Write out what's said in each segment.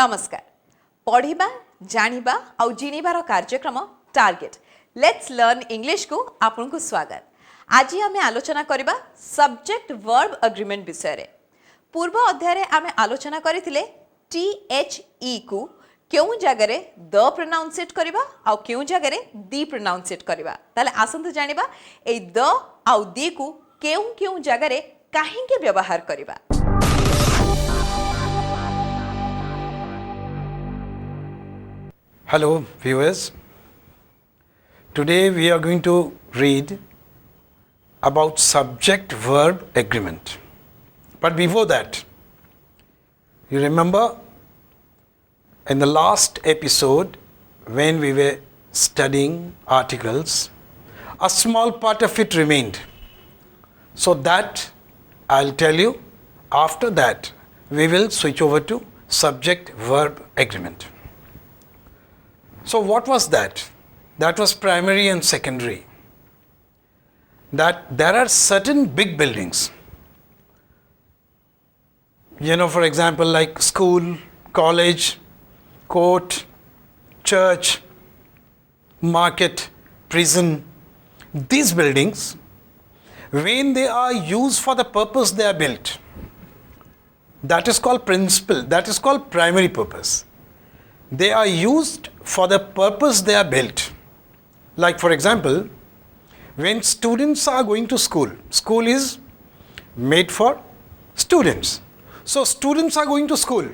नमस्कार पढ़िबा जानिबा आउ जिनिबार कार्यक्रम टार्गेट लेट्स लर्न इंग्लिश को आपनको स्वागत। आज आम आलोचना करबा सब्जेक्ट वर्ब अग्रीमेंट विषय रे। पूर्व अध्याय रे आम आलोचना करथिले THE को क्यों जगह रे द प्रोनाउंसिएट करबा आउ क्यों जगह रे दी प्रोनाउंसिएट करबा। ताले आसंतु जानिबा ए द आउ दी को क्यों जगह रे काहेके व्यवहार करबा। Hello viewers, today we are going to read about subject-verb agreement. But before that, you remember in the last episode when we were studying articles, a small part of it remained. So that I'll tell you, after that we will switch over to subject-verb agreement. So what was that? That was primary and secondary. That there are certain big buildings. For example, like school, college, court, church, market, prison. These buildings, when they are used for the purpose they are built, that is called principal, that is called primary purpose. They are used for the purpose they are built. Like for example, when students are going to school, school is made for students. So students are going to school.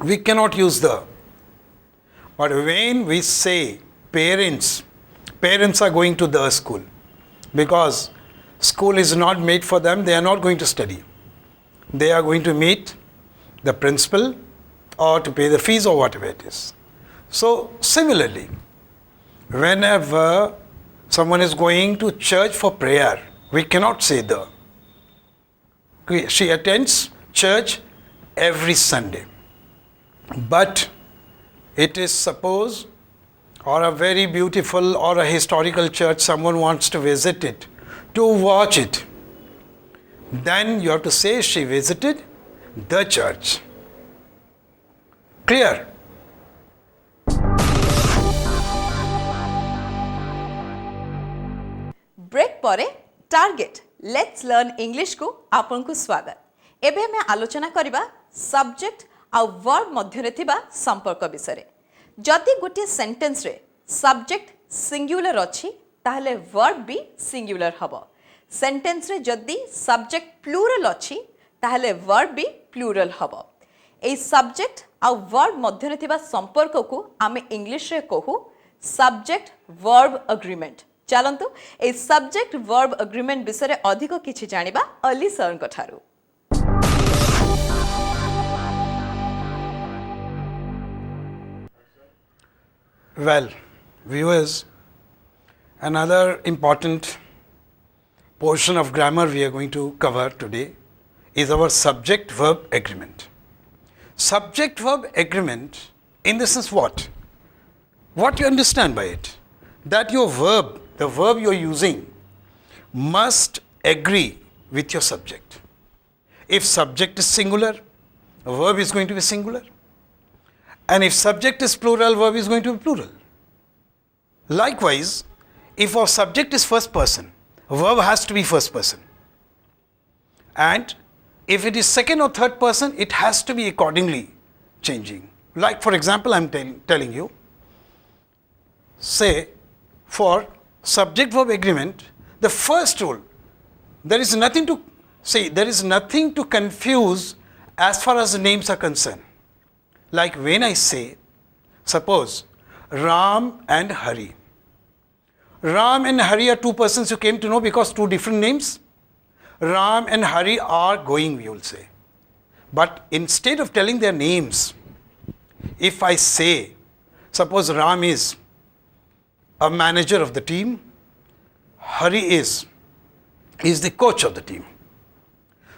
We cannot use the. But when we say parents are going to the school, because school is not made for them, they are not going to study. They are going to meet the principal or to pay the fees or whatever it is. So similarly, whenever someone is going to church for prayer, we cannot say the. She attends church every Sunday. But it is suppose, or a very beautiful or a historical church, someone wants to visit it, to watch it. Then you have to say she visited the church. Clear? Break परे target let's learn English को आपन को स्वागत। एबे हमें आलोचना करिबा subject आ verb मध्य रे थिबा संपर्क विषय रे। जदि गोटे सेंटेंस रे सब्जेक्ट सिंगुलर अछि ताहले वर्ब भी सिंगुलर हबो। सेंटेंस रे जदि सब्जेक्ट प्लूरल अछि ताहले वर्ब भी प्लूरल हबो। ए सब्जेक्ट आ वर्ब मध्य रे थिबा संपर्क को आमे इंग्लिश रे कहू सब्जेक्ट वर्ब अग्रीमेंट। चलंतु ए सब्जेक्ट वर्ब अग्रीमेंट विषय रे अधिक किछि जानिबा अली सर कठारु। Well, viewers, another important portion of grammar we are going to cover today is our subject-verb agreement. Subject-verb agreement, in the sense what? What you understand by it? That your verb, the verb you are using, must agree with your subject. If subject is singular, verb is going to be singular. And if subject is plural, verb is going to be plural. Likewise, if our subject is first person, verb has to be first person. And if it is second or third person, it has to be accordingly changing. Like for example, I am telling you, say for subject-verb agreement, the first rule, there is nothing to confuse as far as the names are concerned. Like when I say, suppose Ram and Hari. Ram and Hari are two persons you came to know because two different names. Ram and Hari are going, we will say. But instead of telling their names, if I say, suppose Ram is a manager of the team, Hari is the coach of the team.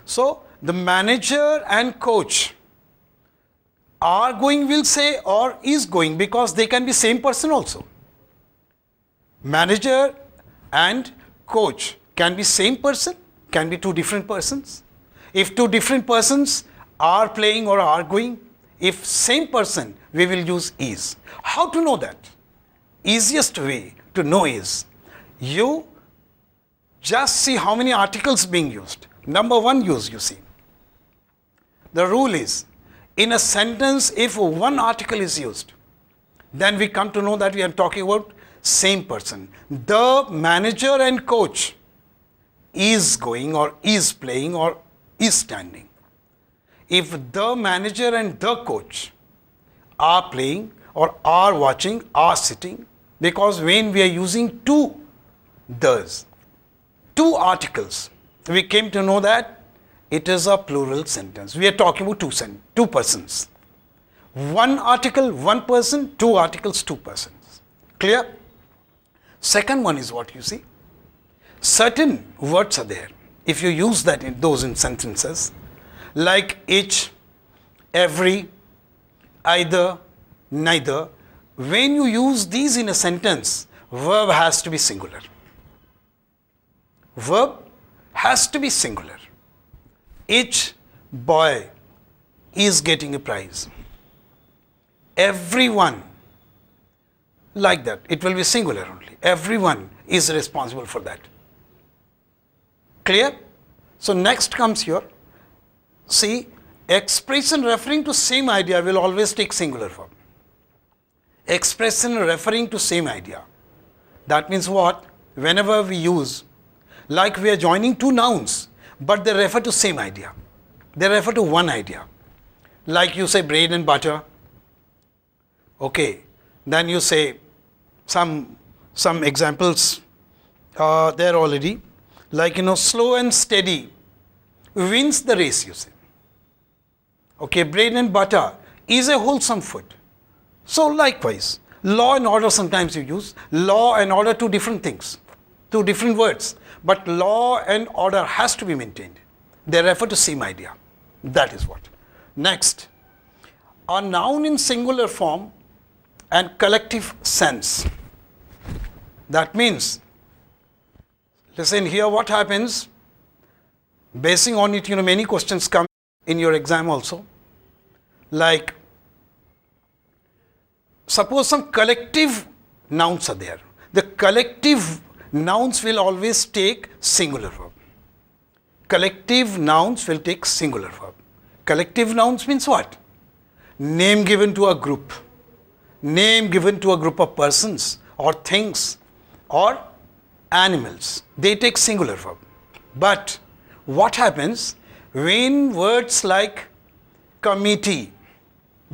So the manager and coach are going, we'll say, or is going, because they can be same person also. Manager and coach can be same person, can be two different persons. If two different persons are playing or are going, If same person, we will use is. How to know that? Easiest way to know is, you just see how many articles being used. Number one use, you see. The rule is, in a sentence, if one article is used, then we come to know that we are talking about same person. The manager and coach is going or is playing or is standing. If the manager and the coach are playing or are watching, are sitting, because when we are using two does, two articles, we came to know that it is a plural sentence. We are talking about two persons. One article, one person, two articles, two persons. Clear? Second one is what you see. Certain words are there. If you use that in those in sentences, like each, every, either, neither, when you use these in a sentence, verb has to be singular. Verb has to be singular. Each boy is getting a prize. Everyone, like that, it will be singular only. Everyone is responsible for that. Clear? So next comes here. See, expression referring to same idea will always take singular verb. Expression referring to same idea. That means what? Whenever we use, like we are joining two nouns, but they refer to same idea. They refer to one idea. Like you say bread and butter. Okay. Then you say some examples there already. Like, slow and steady wins the race, you say. Okay, bread and butter is a wholesome food. So likewise, law and order sometimes you use. Law and order, two different things, two different words. But law and order has to be maintained. They refer to same idea. That is what. Next, a noun in singular form and collective sense. That means, listen here what happens. Basing on it, many questions come in your exam also. Like, suppose some collective nouns are there. The collective nouns will always take singular verb. Collective nouns will take singular verb. Collective nouns means what? Name given to a group. Name given to a group of persons or things or animals. They take singular verb. But what happens when words like committee,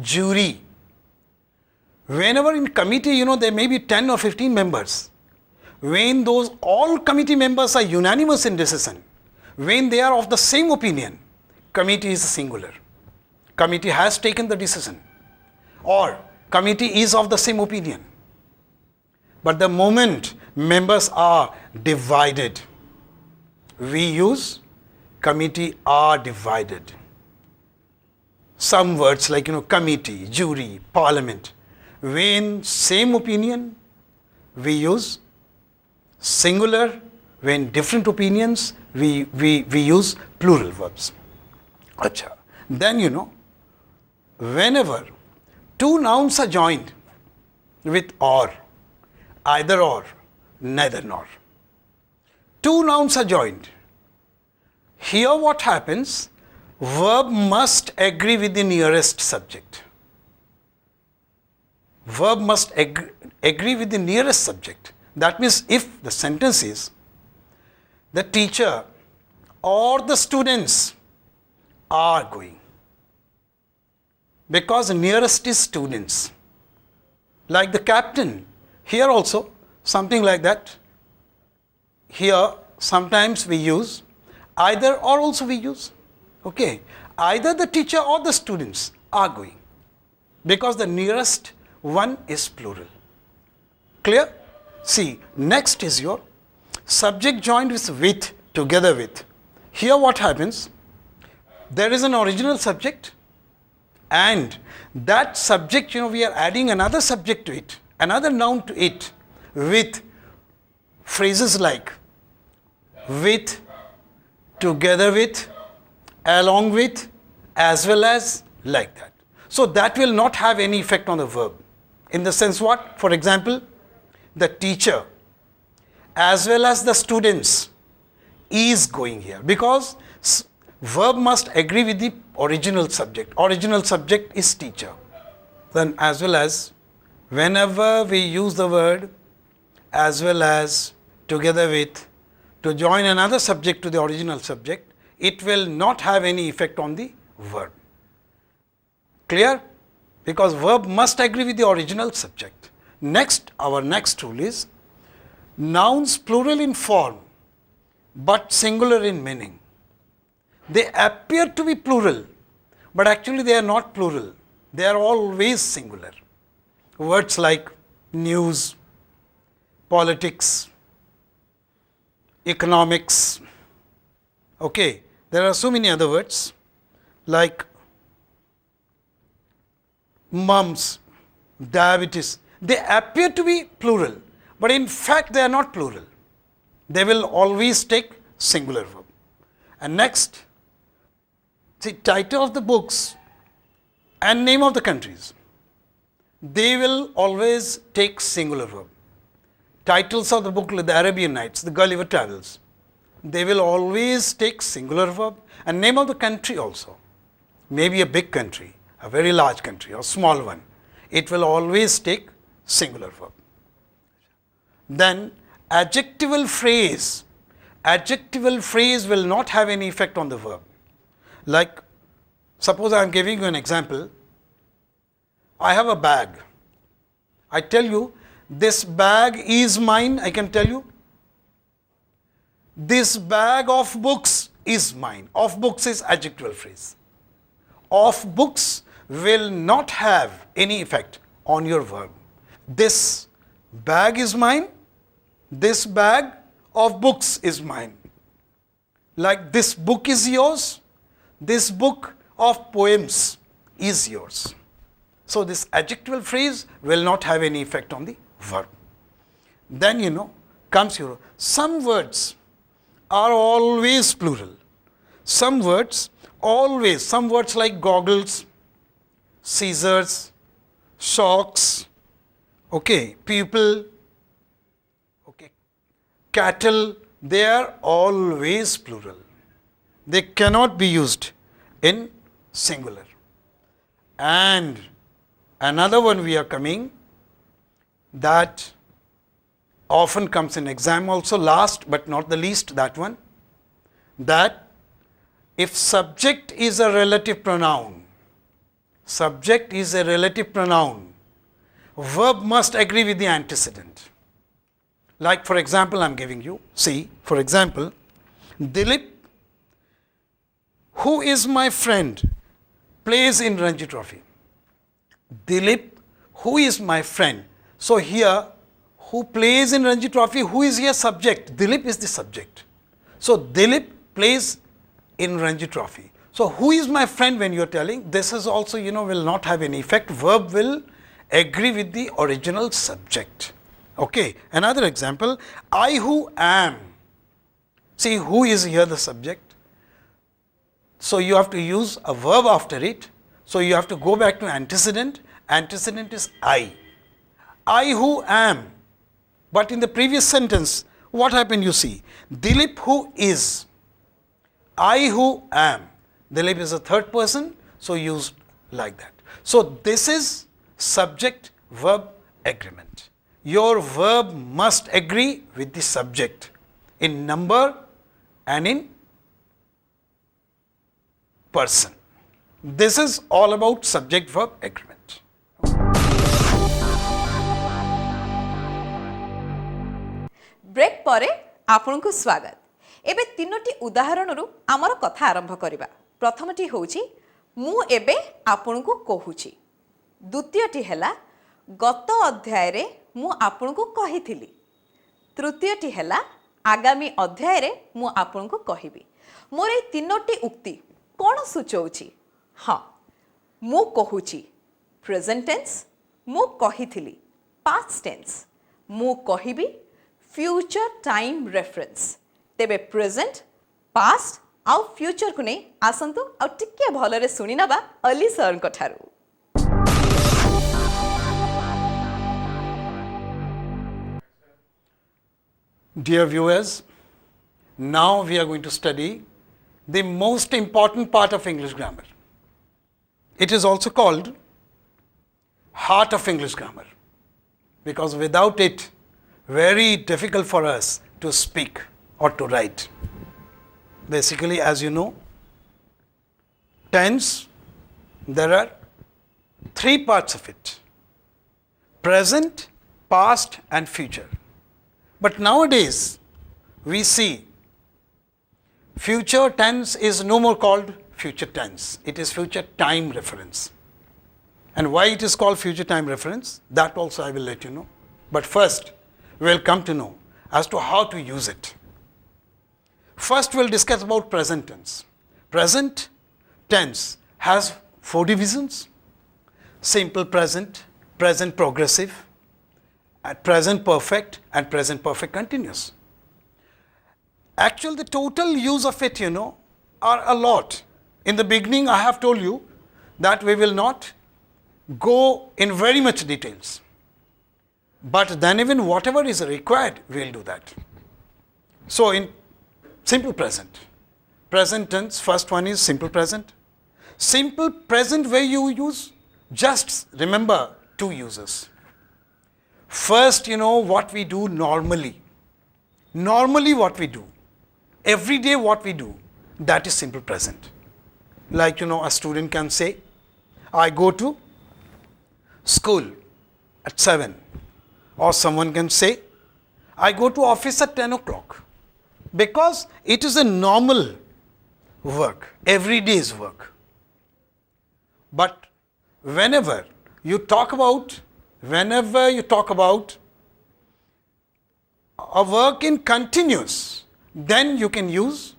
jury, whenever in committee, there may be 10 or 15 members. When those all committee members are unanimous in decision, when they are of the same opinion, committee is singular. Committee has taken the decision. Or committee is of the same opinion. But the moment members are divided, we use committee are divided. Some words like, committee, jury, parliament. When same opinion, we use singular. When different opinions, we use plural verbs. Achha. Then, whenever two nouns are joined with or, either or, neither nor. Two nouns are joined. Here what happens? Verb must agree with the nearest subject. Verb must agree with the nearest subject. That means if the sentence is, the teacher or the students are going. Because nearest is students. Like the captain. Here also, something like that. Here, sometimes we use either or also we use. Okay. Either the teacher or the students are going. Because the nearest one is plural. Clear? See, next is your subject joined with, together with. Here what happens? There is an original subject and that subject, we are adding another subject to it, another noun to it with phrases like with, together with, along with, as well as, like that. So that will not have any effect on the verb. In the sense what? For example, the teacher as well as the students is going here, because verb must agree with the original subject. Original subject is teacher. Then as well as, whenever we use the word as well as together with to join another subject to the original subject, it will not have any effect on the verb. Clear? Because verb must agree with the original subject. Next, our next rule is nouns plural in form but singular in meaning. They appear to be plural, but actually they are not plural. They are always singular. Words like news, politics, economics. Okay, there are so many other words like mumps, diabetes. They appear to be plural, but in fact they are not plural. They will always take singular verb. And next, the title of the books and name of the countries, they will always take singular verb. Titles of the book like the Arabian Nights, the Gulliver Travels, they will always take singular verb. And name of the country also, maybe a big country, a very large country or small one, it will always take singular verb. Then adjectival phrase. Adjectival phrase will not have any effect on the verb. Like, suppose I am giving you an example. I have a bag. I tell you, this bag is mine, I can tell you. This bag of books is mine. Of books is adjectival phrase. Of books will not have any effect on your verb. This bag is mine. This bag of books is mine. Like this book is yours. This book of poems is yours. So this adjectival phrase will not have any effect on the verb. Then comes your, some words are always plural. Some words always, some words like goggles, scissors, socks, okay, people, okay, cattle, they are always plural. They cannot be used in singular. And another one we are coming that often comes in exam also, last but not the least, that one, that if subject is a relative pronoun, subject is a relative pronoun, verb must agree with the antecedent. Like for example, I am giving you, see, for example, Dilip, who is my friend, plays in Ranji Trophy. Dilip, who is my friend. So here, who plays in Ranji Trophy, who is here subject? Dilip is the subject. So Dilip plays in Ranji Trophy. So who is my friend when you are telling? This is also, will not have any effect. Verb will agree with the original subject. Okay, another example, I who am. See, who is here the subject? So you have to use a verb after it. So you have to go back to antecedent. Antecedent is I. I who am. But in the previous sentence, what happened you see? Dilip who is. I who am. Dilip is a third person, so used like that. So this is subject-verb agreement. Your verb must agree with the subject in number and in person. This is all about subject-verb agreement. Break परे आपनकु स्वागत। एबे तीनोटी उदाहरणरू आमर कथा आरंभ करिबा। प्रथमटी होउची मु एबे आपनकु कहूची। द्वितीयटी हैला गत अध्याय रे मु आपनकु कहिथिली। तृतीयटी हैला आगामी अध्याय रे मु आपनकु कहिबी। मोर ए तीनोटी उक्ति कोन सूचौची? हां, मु कहूची प्रेजेंट टेंस, मु कहिथिली पास्ट टेंस, मु कहिबी फ्यूचर टाइम रेफरेंस। तेबे प्रेजेंट, पास्ट आउ फ्यूचर को नहीं आसंतु आउ टिके भलरे सुनी नबा अली सर को ठारू। Dear viewers, now we are going to study the most important part of English grammar. It is also called heart of English grammar, because without it, very difficult for us to speak or to write. Basically, as you know, tense, there are three parts of it: present, past and future. But nowadays, we see future tense is no more called future tense. It is future time reference. And why it is called future time reference, that also I will let you know. But first, we will come to know as to how to use it. First, we will discuss about present tense. Present tense has 4 divisions: simple present, present progressive, at present perfect and present perfect continuous. Actually, the total use of it, are a lot. In the beginning, I have told you that we will not go in very much details. But then even whatever is required, we will do that. So in simple present tense, first one is simple present. Simple present where you use, just remember 2 uses. First, what we do normally. Normally what we do. Every day what we do, that is simple present. Like, a student can say, I go to school at 7. Or someone can say, I go to office at 10 o'clock. Because it is a normal work, every day's work. But whenever you talk about a work in continuous, then you can use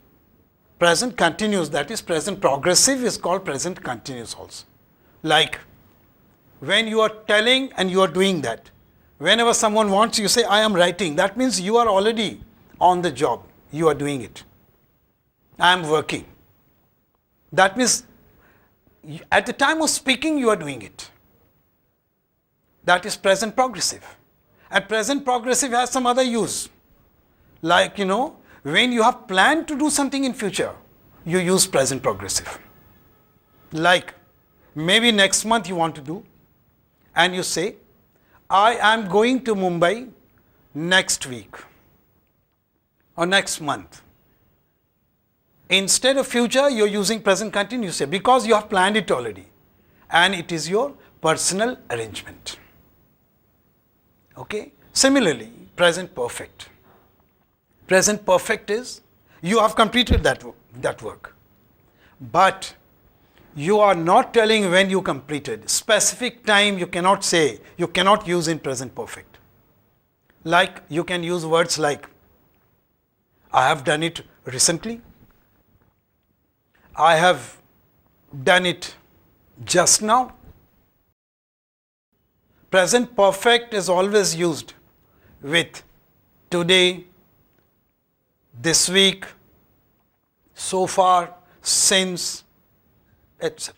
present continuous, that is present progressive is called present continuous also. Like when you are telling and you are doing that. Whenever someone wants, you say, I am writing. That means you are already on the job. You are doing it. I am working. That means at the time of speaking, you are doing it. That is present progressive. And present progressive has some other use. Like, when you have planned to do something in future, you use present progressive. Like, maybe next month you want to do, and you say, I am going to Mumbai next week or next month. Instead of future, you are using present continuous because you have planned it already and it is your personal arrangement. Okay? Similarly, present perfect. Present perfect is you have completed that work. But you are not telling when you completed. Specific time you cannot say, you cannot use in present perfect. Like you can use words like, I have done it recently. I have done it just now. Present perfect is always used with today, this week, so far, since, etc.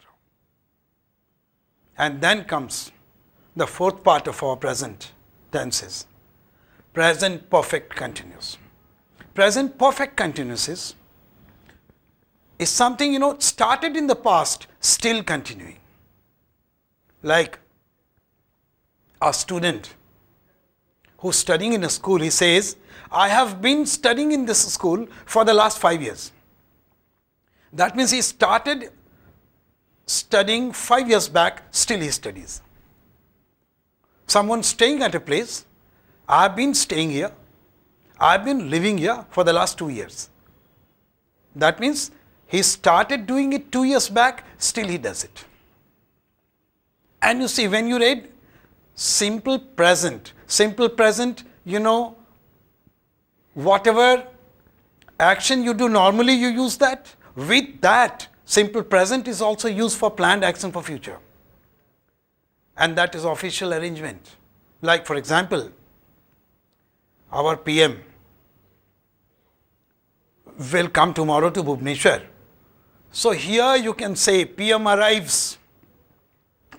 And then comes the 4th part of our present tenses, present perfect continuous. Present perfect continuous is something, started in the past, still continuing. Like a student who's studying in a school, he says, I have been studying in this school for the last 5 years. That means he started studying 5 years back, still he studies. Someone staying at a place, I have been staying here, I have been living here for the last 2 years. That means he started doing it 2 years back, still he does it. And you see, when you read simple present, whatever action you do normally, you use that. With that, simple present is also used for planned action for future. And that is official arrangement. Like for example, our PM will come tomorrow to Bhubaneswar. So here you can say PM arrives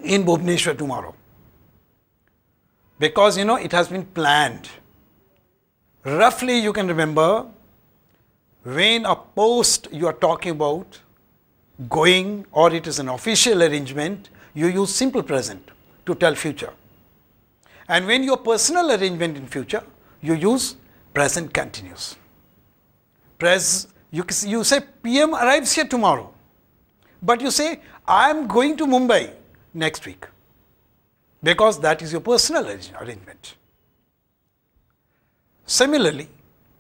in Bhubaneswar tomorrow. Because it has been planned. roughly you can remember when a post you are talking about going or it is an official arrangement, you use simple present to tell future. And when your personal arrangement in future, you use present continuous. You say PM arrives here tomorrow, but you say I am going to Mumbai next week because that is your personal arrangement. Similarly,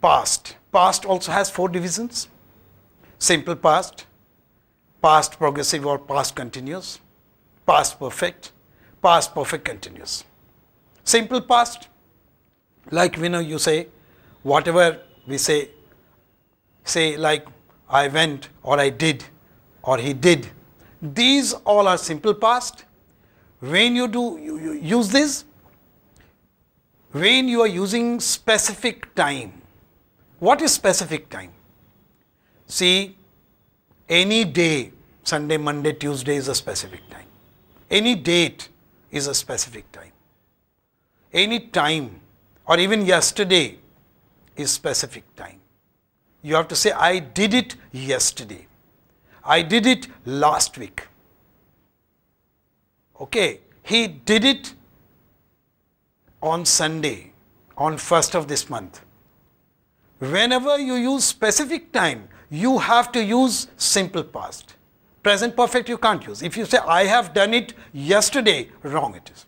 past. Past also has 4 divisions. Simple past, past progressive or past continuous, past perfect continuous. Simple past, like you say, whatever we say like I went or I did or he did. These all are simple past. When you use this, when you are using specific time. What is specific time? See, any day, Sunday, Monday, Tuesday is a specific time. Any date is a specific time. Any time or even yesterday is specific time. You have to say, I did it yesterday. I did it last week. Okay, he did it on Sunday, on 1st of this month. Whenever you use specific time, you have to use simple past. Present perfect you can't use. If you say, I have done it yesterday, wrong it is.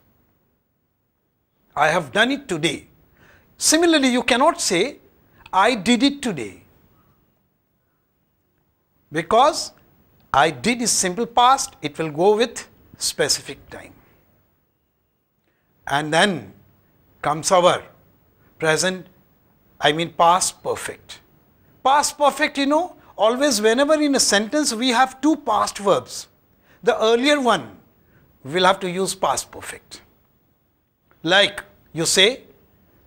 I have done it today. Similarly, you cannot say, I did it today. Because I did is simple past, it will go with specific time. And then comes our past perfect. Past perfect, always whenever in a sentence we have 2 past verbs, the earlier one will have to use past perfect. Like you say,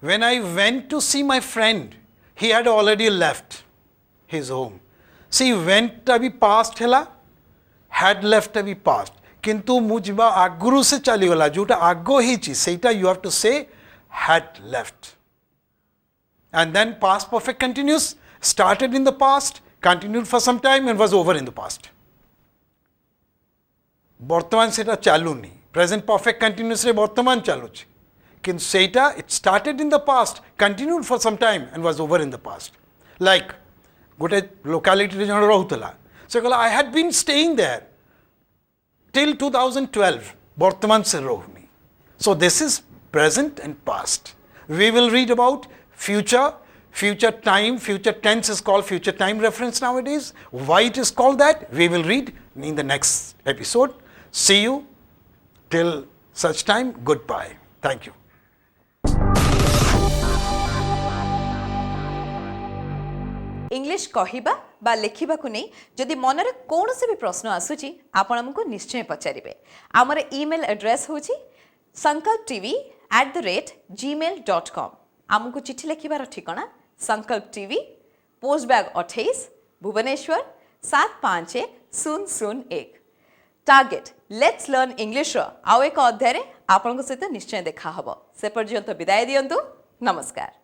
when I went to see my friend, he had already left his home. See, went abhi past hela, had left abhi past. Kintu mu jiba aguru se chali gala, jota aggo hichi, seita you have to say had left. And then past perfect continuous, started in the past, continued for some time and was over in the past. Bortaman seta chalu ni. Present perfect continuous re bortaman chalu chi. Kintu seita, it started in the past, continued for some time and was over in the past. Like, gote locality re jana rahutala. So I had been staying there till 2012. Bortaman se rohni. So this is present and past. We will read about future time, future tense is called future time reference nowadays. Why it is called that? We will read in the next episode. See you till such time. Goodbye. Thank you. English कहिबा बा लेखिबा को नहीं जदि मनरे कोनोसी भी प्रश्न आसुची आपण हमको निश्चय पचारिबे हमर ईमेल एड्रेस होची sankalptv@gmail.com हमको चिट्ठी लिखिबार ठिकाना Sankalp TV post bag 28 Bhubaneswar 751001 target let's learn English आउ एक अध्याय आपण सहित निश्चय देखा हबो से पर्यंत विदाय दियंतु नमस्कार।